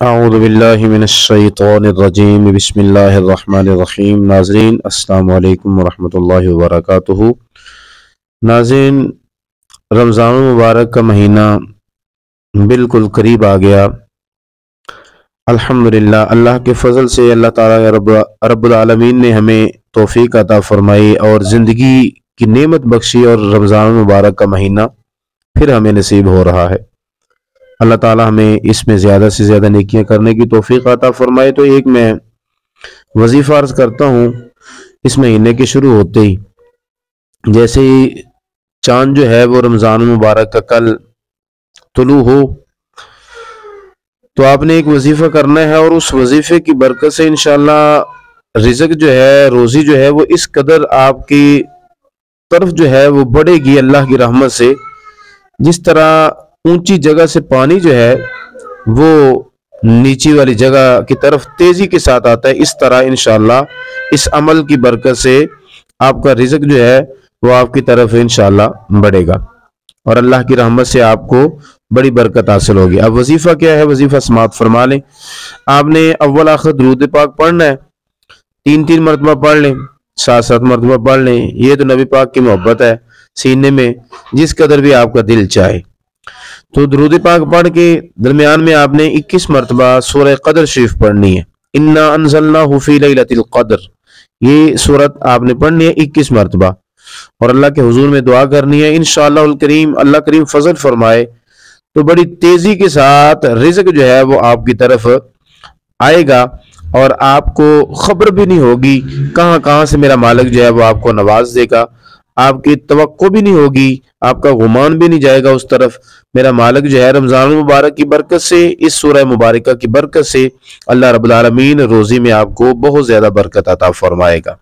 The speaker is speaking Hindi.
औज़ु बिल्लाहि मिनश्शैतानिर्रजीम बिस्मिल्लाहिर्रहमानिर्रहीम। नाज़रीन अस्सलामु अलैकुम वरहमतुल्लाहि वबरकातुहू। नाज़रीन, रमज़ान मुबारक का महीना बिल्कुल करीब आ गया। अल्हम्दुलिल्लाह, अल्लाह के फ़ज़ल से अल्लाह ताला रब्बुल आलमीन ने हमें तौफ़ीक अता फ़रमाई और ज़िंदगी की नेमत बख्शी और रमज़ान मुबारक का महीना फिर हमें नसीब हो रहा है। अल्लाह ताला हमें इसमें ज़्यादा से ज़्यादा नेकियां करने की तौफीक अता फरमाए। तो एक मैं वजीफ़ा अर्ज़ करता हूँ। इस महीने के शुरू होते ही जैसे ही चांद जो है वो रमज़ान मुबारक का कल तुलू हो, तो आपने एक वजीफ़ा करना है और उस वजीफ़े की बरकत से इंशाअल्लाह रिज़्क जो है, रोज़ी जो है वो इस कदर आपकी तरफ जो है वो बढ़ेगी अल्लाह की रहमत से। जिस तरह ऊंची जगह से पानी जो है वो नीची वाली जगह की तरफ तेजी के साथ आता है, इस तरह इंशाअल्लाह इस अमल की बरकत से आपका रिज़्क जो है वो आपकी तरफ इंशाअल्लाह बढ़ेगा और अल्लाह की रहमत से आपको बड़ी बरकत हासिल होगी। अब वजीफा क्या है, वजीफा समाप्त फरमा लें। आपने अव्वल आखिर दुरूद पाक पढ़ना है, 3-3 मरतबा पढ़ लें, 7-7 मरतबा पढ़ लें। ये तो नबी पाक की मोहब्बत है सीने में, जिस कदर भी आपका दिल चाहे। तो दुरूद पाक पढ़ के दरमियान में आपने 21 मरतबा सूरह कदर शरीफ पढ़नी है। इन्ना अंज़लनाहु फी लैलतिल क़द्र, ये सूरत आपने पढ़नी है 21 मरतबा और अल्लाह के हुजूर में दुआ करनी है। इंशाअल्लाह करीम अल्लाह करीम फजल फरमाए तो बड़ी तेजी के साथ रिज़्क जो है वो आपकी तरफ आएगा और आपको खबर भी नहीं होगी कहां कहां से मेरा मालिक जो है वो आपको नवाज देगा। आपकी तवक्को भी नहीं होगी, आपका गुमान भी नहीं जाएगा उस तरफ। मेरा मालिक जो है रमज़ान मुबारक की बरकत से, इस सूरह मुबारक की बरकत से अल्लाह रब्बुल आलमीन रोज़ी में आपको बहुत ज़्यादा बरकत अता फरमाएगा।